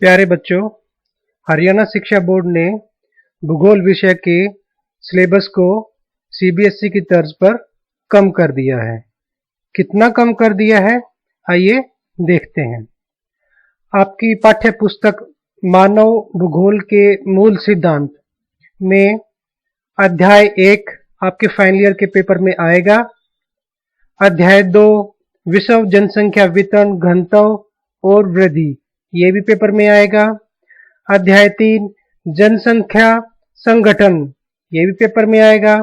प्यारे बच्चों, हरियाणा शिक्षा बोर्ड ने भूगोल विषय के सिलेबस को सीबीएसई की तर्ज पर कम कर दिया है। कितना कम कर दिया है, आइए देखते हैं। आपकी पाठ्य पुस्तक मानव भूगोल के मूल सिद्धांत में अध्याय 1 आपके फाइनल ईयर के पेपर में आएगा। अध्याय 2 विश्व जनसंख्या वितरण, घनत्व और वृद्धि, ये भी पेपर में आएगा। अध्याय 3 जनसंख्या संगठन, ये भी पेपर में आएगा।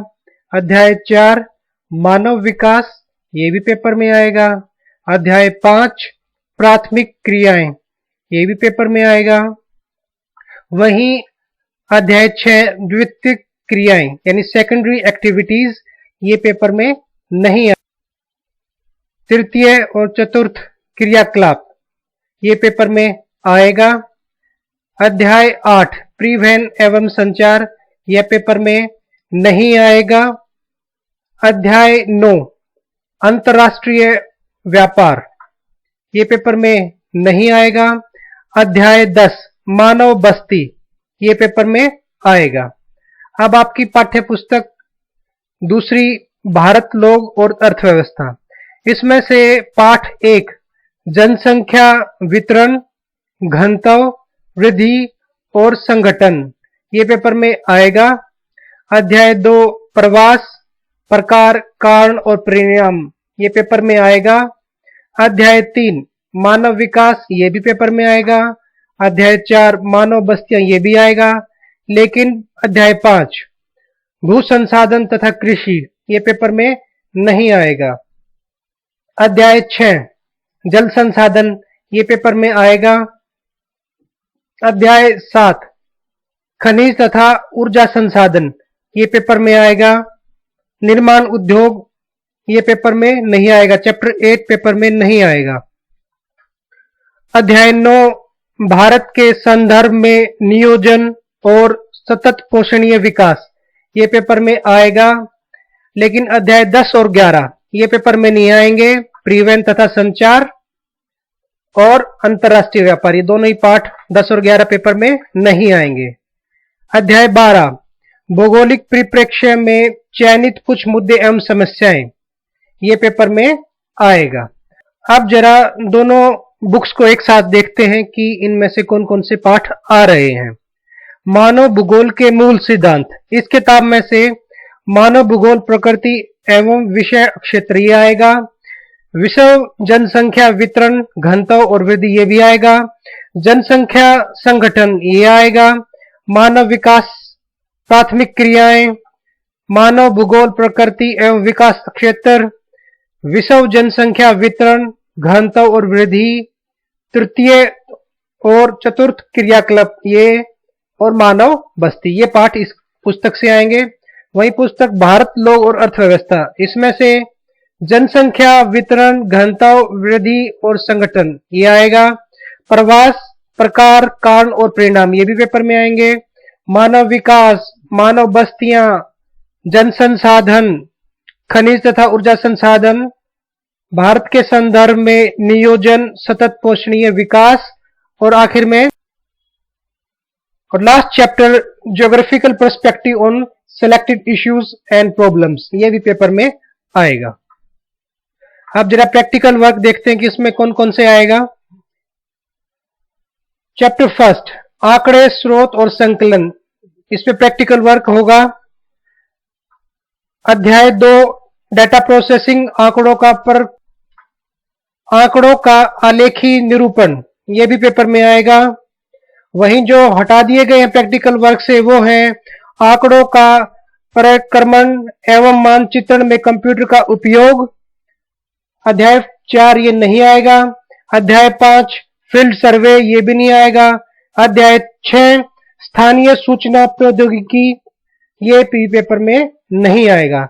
अध्याय 4 मानव विकास, ये भी पेपर में आएगा। अध्याय 5 प्राथमिक क्रियाएं, ये भी पेपर में आएगा। वहीं अध्याय 6 द्वितीयक क्रियाएं यानी सेकेंडरी एक्टिविटीज, ये पेपर में नहीं आएगा। तृतीय और चतुर्थ क्रियाकलाप, ये पेपर में आएगा। अध्याय 8 परिवहन एवं संचार, यह पेपर में नहीं आएगा। अध्याय 9 अंतर्राष्ट्रीय व्यापार, ये पेपर में नहीं आएगा। अध्याय 10 मानव बस्ती, ये पेपर में आएगा। अब आपकी पाठ्य पुस्तक दूसरी भारत, लोग और अर्थव्यवस्था, इसमें से पाठ 1 जनसंख्या वितरण, घनत्व, वृद्धि और संगठन, ये पेपर में आएगा। अध्याय 2 प्रवास, प्रकार, कारण और परिणाम, ये पेपर में आएगा। अध्याय 3 मानव विकास, ये भी पेपर में आएगा। अध्याय 4 मानव बस्तियां, ये भी आएगा। लेकिन अध्याय 5 भू संसाधन तथा कृषि, ये पेपर में नहीं आएगा। अध्याय 6 जल संसाधन, ये पेपर में आएगा। अध्याय 7 खनिज तथा ऊर्जा संसाधन, ये पेपर में आएगा। निर्माण उद्योग, ये पेपर में नहीं आएगा। चैप्टर 8 पेपर में नहीं आएगा। अध्याय 9 भारत के संदर्भ में नियोजन और सतत पोषणीय विकास, ये पेपर में आएगा। लेकिन अध्याय 10 और 11 ये पेपर में नहीं आएंगे। परिवहन तथा संचार और अंतरराष्ट्रीय व्यापार, ये दोनों ही पाठ 10 और 11 पेपर में नहीं आएंगे। अध्याय 12 भौगोलिक परिप्रेक्ष्य में चयनित कुछ मुद्दे एवं समस्याएं, ये पेपर में आएगा। अब जरा दोनों बुक्स को एक साथ देखते हैं कि इनमें से कौन कौन से पाठ आ रहे हैं। मानव भूगोल के मूल सिद्धांत, इस किताब में से मानव भूगोल प्रकृति एवं विषय क्षेत्र, ये आएगा। विश्व जनसंख्या वितरण, घनत्व और वृद्धि, ये भी आएगा। जनसंख्या संगठन, ये आएगा। मानव विकास, प्राथमिक क्रियाएं, मानव भूगोल प्रकृति एवं विकास क्षेत्र, विश्व जनसंख्या वितरण, घनत्व और वृद्धि, तृतीय और चतुर्थ क्रियाकलाप, ये और मानव बस्ती, ये पाठ इस पुस्तक से आएंगे। वही पुस्तक भारत, लोग और अर्थव्यवस्था, इसमें से जनसंख्या वितरण, घनत्व, वृद्धि और संगठन, ये आएगा। प्रवास, प्रकार, कारण और परिणाम, ये भी पेपर में आएंगे। मानव विकास, मानव बस्तियां, जन संसाधन, खनिज तथा ऊर्जा संसाधन, भारत के संदर्भ में नियोजन, सतत पोषणीय विकास, और आखिर में और last chapter geographical perspective on selected issues and problems, ये भी पेपर में आएगा। अब जरा प्रैक्टिकल वर्क देखते हैं कि इसमें कौन कौन से आएगा। चैप्टर 1 आंकड़े, स्रोत और संकलन, इसमें प्रैक्टिकल वर्क होगा। अध्याय 2 डाटा प्रोसेसिंग, आंकड़ों का आलेखी निरूपण, यह भी पेपर में आएगा। वहीं जो हटा दिए गए हैं प्रैक्टिकल वर्क से, वो हैं आंकड़ों का परिक्रमण एवं मानचित्रण में कंप्यूटर का उपयोग। अध्याय 4 ये नहीं आएगा। अध्याय 5 फील्ड सर्वे, ये भी नहीं आएगा। अध्याय 6 स्थानीय सूचना प्रौद्योगिकी, ये भी पेपर में नहीं आएगा।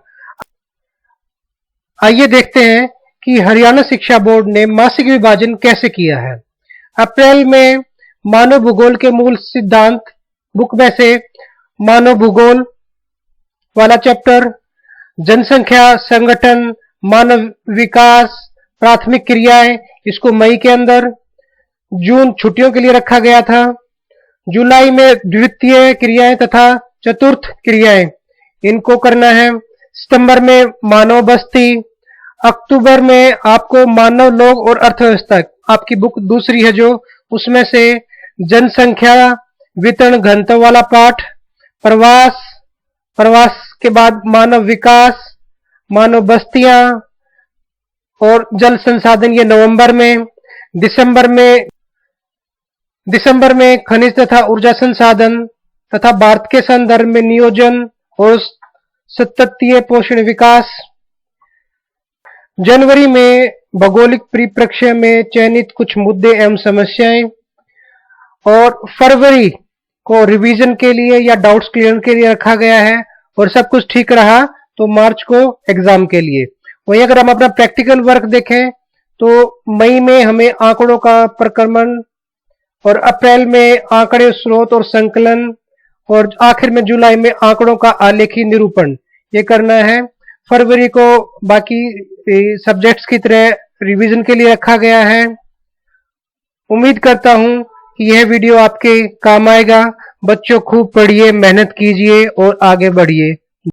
आइए देखते हैं कि हरियाणा शिक्षा बोर्ड ने मासिक विभाजन कैसे किया है। अप्रैल में मानव भूगोल के मूल सिद्धांत बुक में से मानव भूगोल वाला चैप्टर, जनसंख्या संगठन, मानव विकास, प्राथमिक क्रियाएं, इसको मई के अंदर, जून छुट्टियों के लिए रखा गया था। जुलाई में द्वितीय क्रियाएं तथा चतुर्थ क्रियाएं, इनको करना है। सितंबर में मानव बस्ती। अक्टूबर में आपको मानव लोग और अर्थव्यवस्था, आपकी बुक दूसरी है जो, उसमें से जनसंख्या वितरण घनत्व वाला पाठ। प्रवास, प्रवास के बाद मानव विकास, मानव बस्तियां और जल संसाधन, ये नवंबर में। दिसंबर में खनिज तथा ऊर्जा संसाधन तथा भारत के संदर्भ में नियोजन और सततीय पोषण विकास। जनवरी में भौगोलिक परिप्रेक्ष्य में चयनित कुछ मुद्दे एवं समस्याएं। और फरवरी को रिवीजन के लिए या डाउट्स क्लियर के लिए रखा गया है, और सब कुछ ठीक रहा तो मार्च को एग्जाम के लिए। वहीं अगर हम अपना प्रैक्टिकल वर्क देखें तो मई में हमें आंकड़ों का प्रक्रमण, और अप्रैल में आंकड़े स्रोत और संकलन, और आखिर में जुलाई में आंकड़ों का आलेखी निरूपण, ये करना है। फरवरी को बाकी सब्जेक्ट्स की तरह रिवीजन के लिए रखा गया है। उम्मीद करता हूं कि यह वीडियो आपके काम आएगा। बच्चों खूब पढ़िए, मेहनत कीजिए और आगे बढ़िए।